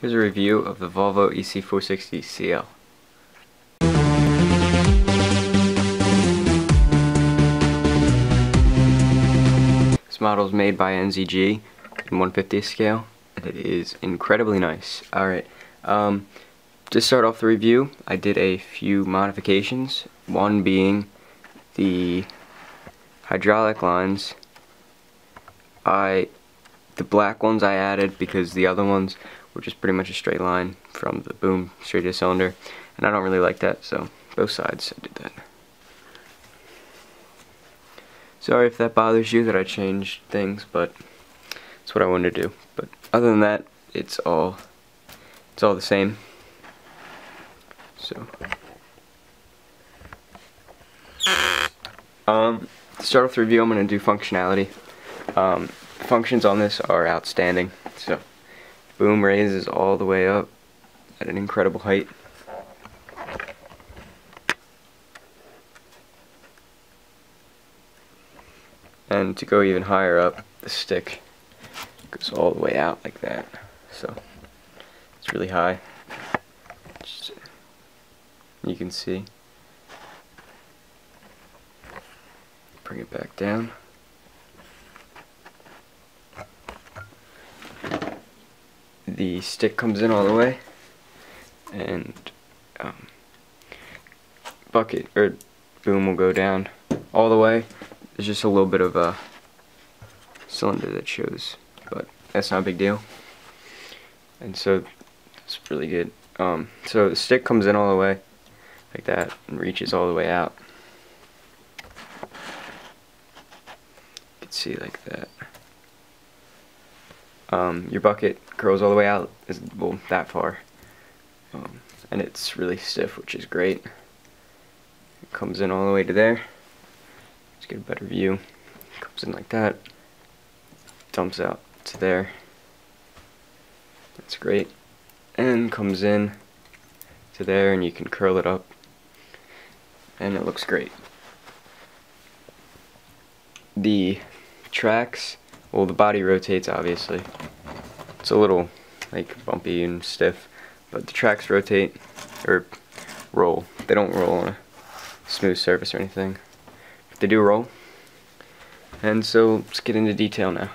Here's a review of the Volvo EC460C. This model is made by NZG in 1/50th scale, and it is incredibly nice. Alright, to start off the review, I did a few modifications, one being the hydraulic lines. The black ones I added because the other ones were just pretty much a straight line from the boom straight to the cylinder, and I don't really like that, so both sides I did that. Sorry if that bothers you that I changed things, but it's what I wanted to do. But other than that, it's all the same. So to start off the review, I'm going to do functionality. Functions on this are outstanding. So boom raises all the way up at an incredible height. And to go even higher up, the stick goes all the way out like that. So it's really high. You can see. Bring it back down. The stick comes in all the way, and bucket or boom will go down all the way. There's just a little bit of a cylinder that shows, but that's not a big deal. And so it's really good. So the stick comes in all the way like that and reaches all the way out. You can see like that. Your bucket curls all the way out, well, that far, and it's really stiff, which is great. It comes in all the way to there. Let's get a better view. Comes in like that, dumps out to there. That's great, and comes in to there, and you can curl it up, and it looks great. The tracks, well, the body rotates, obviously. It's a little like bumpy and stiff, but the tracks rotate or roll. They don't roll on a smooth surface or anything, but they do roll. And so let's get into detail now.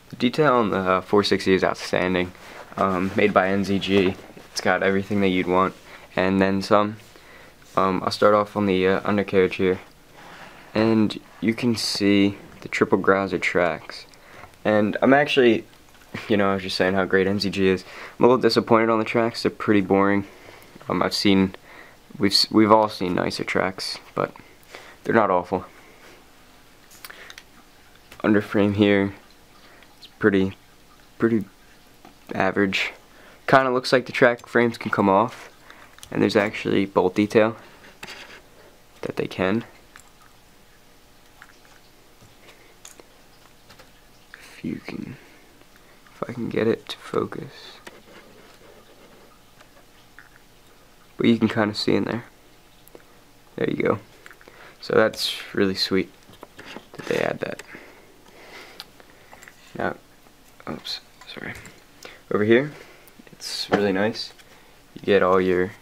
The detail on the 460 is outstanding. Made by NZG. It's got everything that you'd want, and then some. I'll start off on the undercarriage here, and you can see the triple grouser tracks. And I'm actually, I was just saying how great NZG is. I'm a little disappointed on the tracks. They're pretty boring. We've all seen nicer tracks, but they're not awful. Underframe here, it's pretty average. Kind of looks like the track frames can come off, and there's actually bolt detail that they can. If I can get it to focus, but you can kind of see in there. There you go. So that's really sweet that they add that. Now, oops, sorry. Over here, it's really nice. You get all your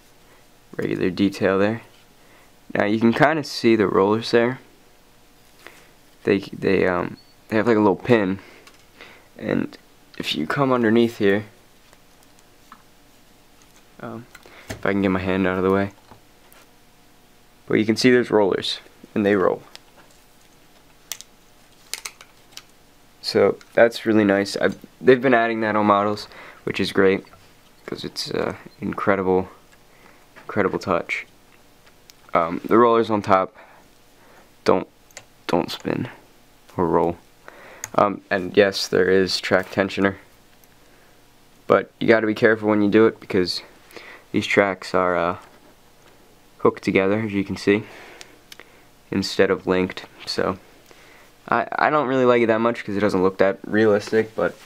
regular detail there. Now you can kind of see the rollers there. They have like a little pin, and if you come underneath here, if I can get my hand out of the way, but you can see there's rollers, and they roll. So that's really nice. They've been adding that on models, which is great because it's incredible touch. The rollers on top don't spin or roll. And yes, there is track tensioner, but you got to be careful when you do it because these tracks are hooked together, as you can see, instead of linked. So I don't really like it that much because it doesn't look that realistic, but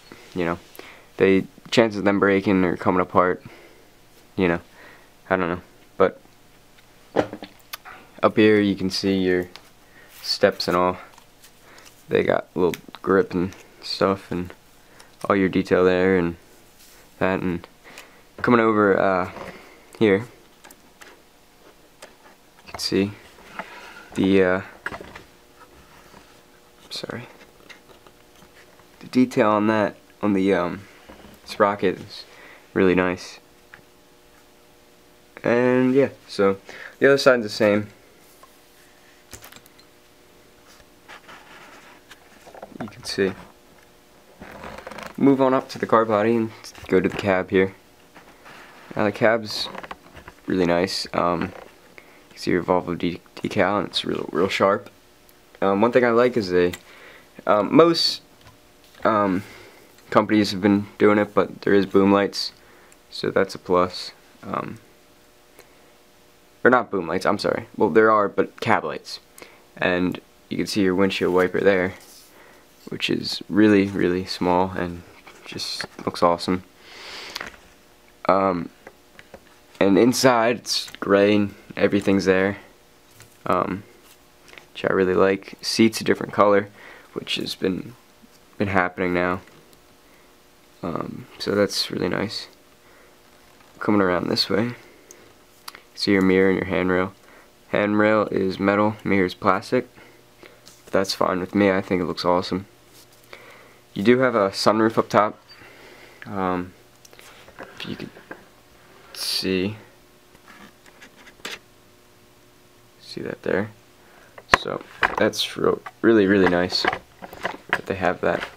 chances of them breaking or coming apart, I don't know, but up here you can see your steps and all. They got a little grip and stuff and all your detail there and that. And coming over here, you can see the the detail on that, on the sprocket, is really nice. And yeah, so the other side's the same. You can see. Move on up to the car body and go to the cab here. Now the cab's really nice. You see your Volvo decal, and it's real sharp. One thing I like is most companies have been doing it, but there is boom lights, so that's a plus. Or not boom lights, I'm sorry. Well, there are, but cab lights. And you can see your windshield wiper there, which is really small and just looks awesome. And inside it's gray and everything's there, which I really like. Seats a different color, which has been happening now. So that's really nice. Coming around this way, see your mirror and your handrail. Handrail is metal, mirror is plastic. But that's fine with me. I think it looks awesome. You do have a sunroof up top. If you could see that there. So that's really nice that they have that.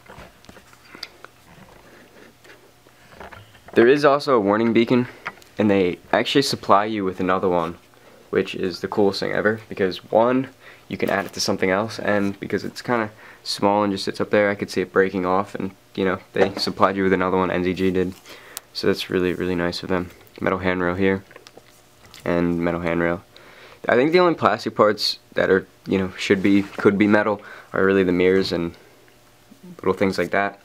There is also a warning beacon, and they actually supply you with another one, which is the coolest thing ever, because one, you can add it to something else, and because it's kind of small and just sits up there, I could see it breaking off, and you know, they supplied you with another one. NZG did, so that's really nice of them. Metal handrail here, and metal handrail. I think the only plastic parts that are, you know, could be metal are really the mirrors and little things like that.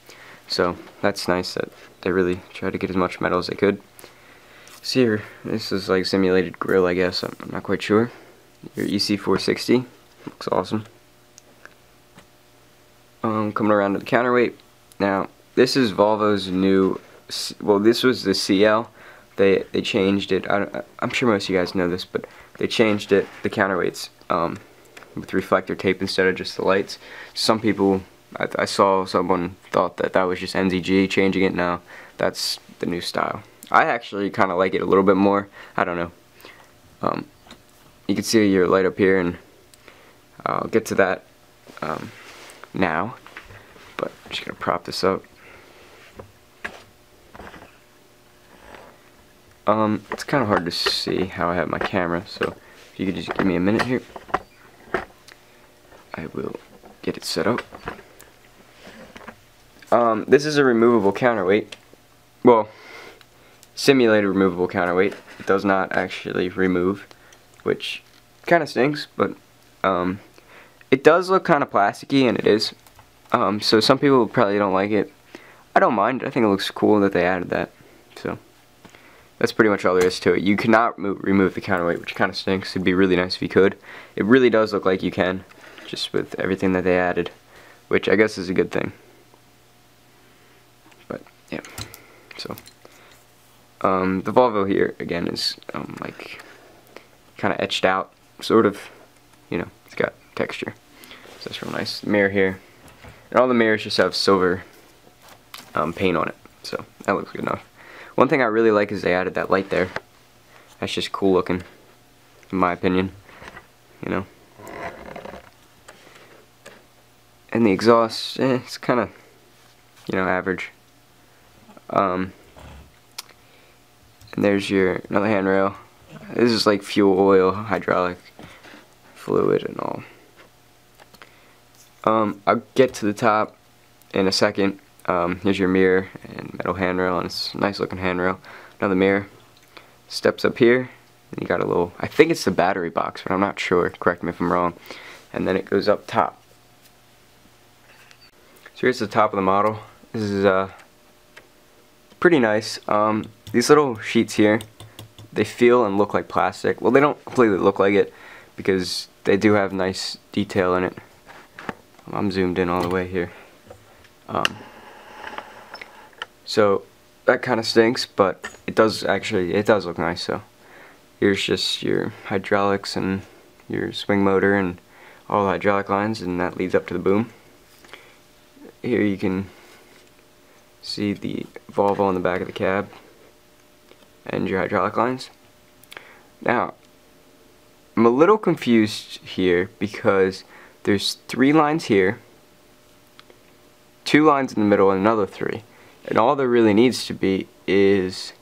So that's nice that they really try to get as much metal as they could. See here, this is like simulated grill, I guess. I'm not quite sure. Your EC460 looks awesome. Coming around to the counterweight. Now, this is Volvo's new. Well, this was the CL. They changed it. I'm sure most of you guys know this, but they changed it. The counterweights with reflector tape instead of just the lights. Some people, I saw someone thought that was just NZG changing it. Now that's the new style. I actually kind of like it a little bit more. I don't know. You can see your light up here, and I'll get to that now. But I'm just gonna prop this up. It's kind of hard to see how I have my camera, so if you could just give me a minute here, I will get it set up. This is a removable counterweight. Well, simulated removable counterweight. It does not actually remove, which kind of stinks, but it does look kind of plasticky, and it is. So some people probably don't like it. I don't mind. I think it looks cool that they added that. So that's pretty much all there is to it. You cannot remove the counterweight, which kind of stinks. It'd be really nice if you could. It really does look like you can, just with everything that they added, which I guess is a good thing. But yeah, so the Volvo here again is like kind of etched out, sort of. You know, it's got texture, so that's real nice. Mirror here, and all the mirrors just have silver paint on it, so that looks good enough. One thing I really like is they added that light there. That's just cool looking, in my opinion. You know. And the exhaust, it's kind of, you know, average. And there's another handrail. This is like fuel, oil, hydraulic fluid, and all. I'll get to the top in a second. Here's your mirror and metal handrail, and it's a nice looking handrail. Another mirror. Steps up here, and you got a little, I think it's the battery box, but I'm not sure. Correct me if I'm wrong. And then it goes up top. So here's the top of the model. This is pretty nice. These little sheets here, they feel and look like plastic. Well, they don't completely look like it because they do have nice detail in it. I'm zoomed in all the way here. So that kind of stinks, but it does look nice. So here's just your hydraulics and your swing motor and all the hydraulic lines, and that leads up to the boom. Here you can see the Volvo on the back of the cab and your hydraulic lines. Now, I'm a little confused here because there's 3 lines here, 2 lines in the middle, and another 3. And all there really needs to be is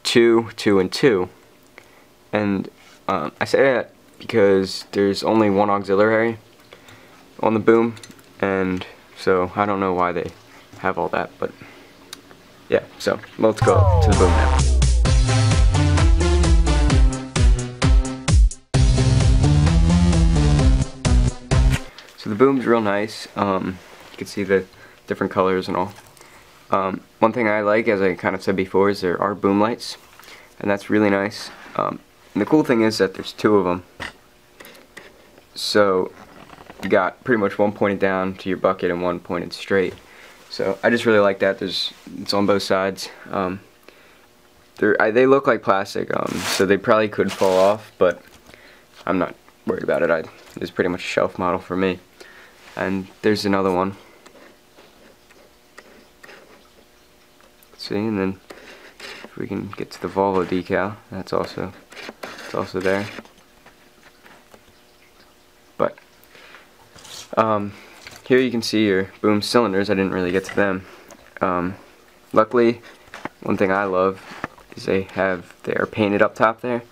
2, 2, and 2. And I say that because there's only 1 auxiliary on the boom, and so I don't know why they have all that, but yeah, so let's go to the boom now. So the boom's real nice. You can see the different colors and all. One thing I like, as I kind of said before, is there are boom lights, and that's really nice. And the cool thing is that there's 2 of them. So you got pretty much one pointed down to your bucket and one pointed straight. So I just really like that. It's on both sides. They look like plastic, so they probably could fall off, but I'm not worried about it. It's pretty much a shelf model for me. And there's another one. See, and then if we can get to the Volvo decal, it's also there. But here you can see your boom cylinders. I didn't really get to them. Luckily, one thing I love is they are painted up top there.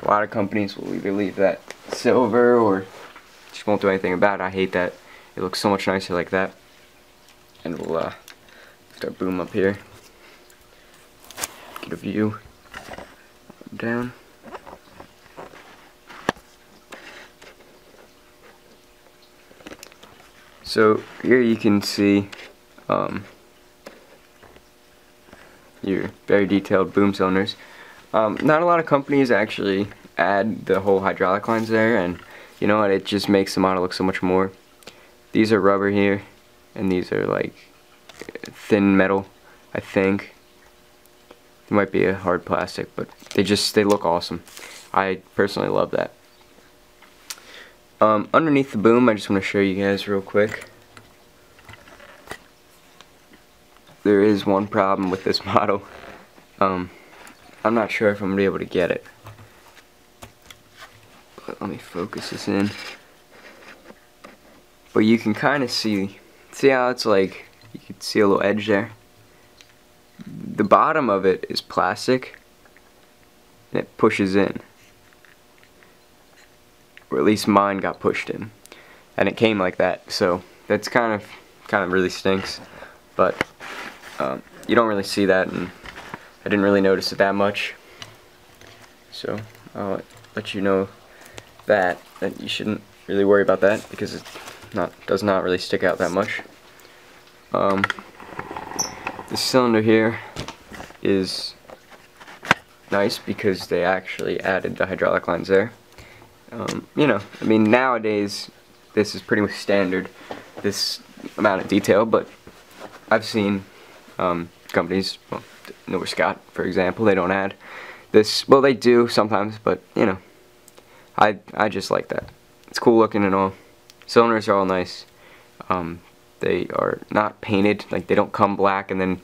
A lot of companies will either leave that silver or just won't do anything about it. I hate that. It looks so much nicer like that. And we'll start boom up here. Get a view down. So here you can see your very detailed boom cylinders. Not a lot of companies actually add the whole hydraulic lines there, and you know what, it just makes the model look so much more. These are rubber here, and these are like thin metal, I think. It might be a hard plastic, but they look awesome. I personally love that. Underneath the boom, I just want to show you guys real quick. There is one problem with this model. I'm not sure if I'm going to be able to get it. But let me focus this in. But you can kind of see how it's like, you can see a little edge there. The bottom of it is plastic, and it pushes in. Or at least mine got pushed in, and it came like that. So that's kind of really stinks. But you don't really see that, and I didn't really notice it that much. So I'll let you know that you shouldn't really worry about that because it does not really stick out that much. This cylinder here is nice because they actually added the hydraulic lines there. You know, I mean, nowadays this is pretty much standard, this amount of detail, but I've seen companies, well, Nova Scott for example, they don't add this. Well, they do sometimes, but you know, I just like that. It's cool looking and all. Cylinders are all nice. They are not painted, like they don't come black and then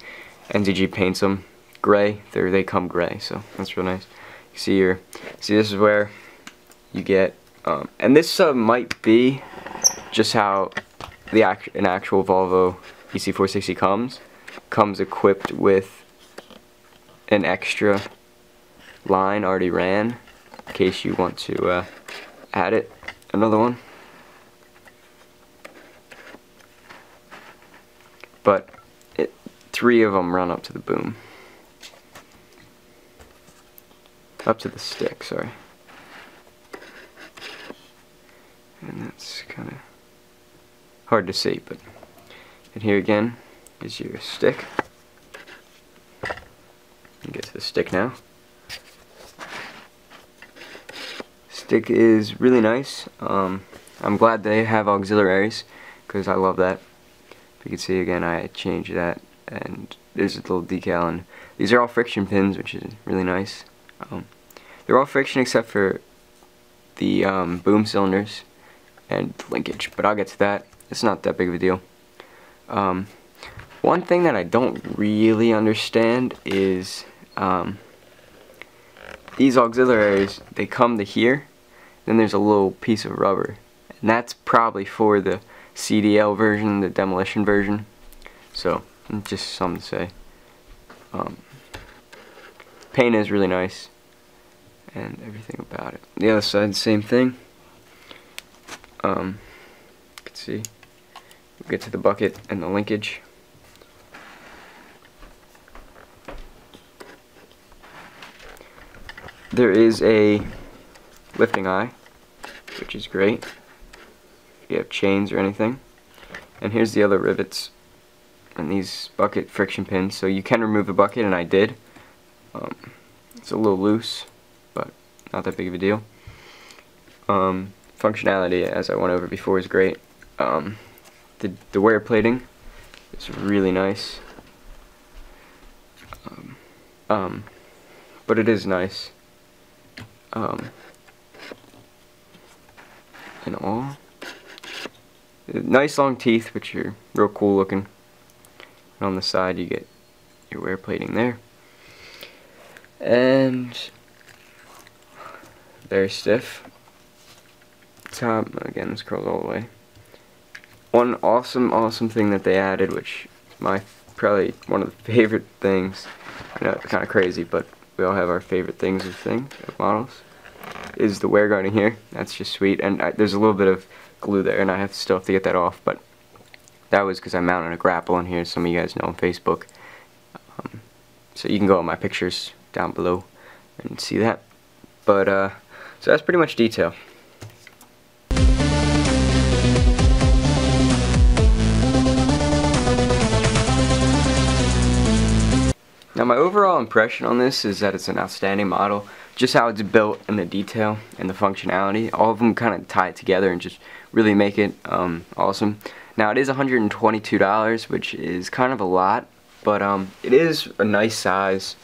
NZG paints them gray. They come gray, so that's real nice. You see this is where you get, and this might be just how an actual Volvo EC460 comes equipped with an extra line already ran in case you want to add it, another one. But 3 of them run up to the boom. Up to the stick, sorry. And that's kind of hard to see, but and here again is your stick. You get to the stick now. stick is really nice. I'm glad they have auxiliaries because I love that. You can see again I changed that, and there's a little decal, and these are all friction pins, which is really nice. They're all friction except for the boom cylinders and linkage, but I'll get to that. It's not that big of a deal. One thing that I don't really understand is these auxiliaries, they come to here, then there's a little piece of rubber, and that's probably for the CDL version, the demolition version. So just something to say. Paint is really nice, and everything about it. The other side, same thing. You can see. We'll get to the bucket and the linkage. There is a lifting eye, which is great if you have chains or anything. And here's the other rivets and these bucket friction pins. So you can remove the bucket, and I did. It's a little loose, but not that big of a deal. Functionality, as I went over before, is great. The wear plating is really nice. But it is nice. And all. Nice long teeth, which are real cool looking. And on the side you get your wear plating there. And very stiff. Top, again, this curls all the way. One awesome thing that they added, which is my probably one of the favorite things. I know it's kind of crazy, but we all have our favorite things of models. Is the wear guarding here. That's just sweet, and there's a little bit of glue there, and I still have to get that off, but that was because I mounted a grapple in here. Some of you guys know on Facebook, so you can go on my pictures down below and see that. But so that's pretty much detail. Now my overall impression on this is that it's an outstanding model. Just how it's built and the detail and the functionality, all of them kind of tie it together and just really make it awesome. Now it is $122, which is kind of a lot, but it is a nice size,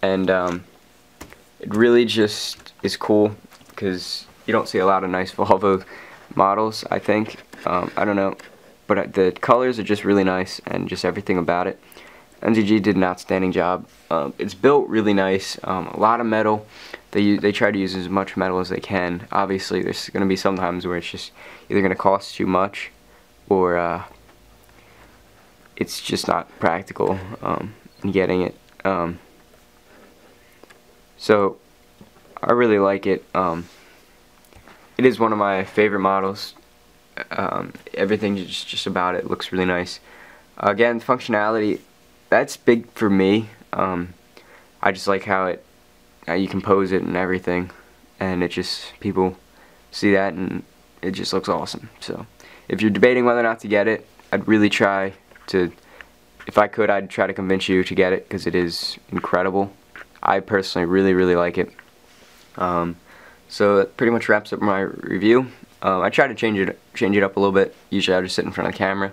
and it really just is cool because you don't see a lot of nice Volvo models, I think. I don't know, but the colors are just really nice, and just everything about it. NZG did an outstanding job. It's built really nice. A lot of metal. They try to use as much metal as they can. Obviously, there's going to be some times where it's just either going to cost too much, or it's just not practical in getting it. So I really like it. It is one of my favorite models. Everything just about it looks really nice. Again, functionality, that's big for me. I just like how you can pose it and everything, and it just, people see that and it just looks awesome. So if you're debating whether or not to get it, I'd really try to, if I could, I'd try to convince you to get it, because it is incredible. I personally really like it. So that pretty much wraps up my review. I try to change it up a little bit. Usually I just sit in front of the camera,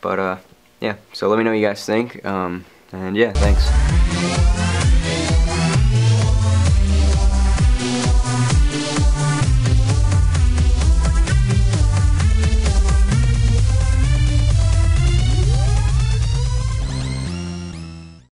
but yeah, so let me know what you guys think, and yeah, thanks.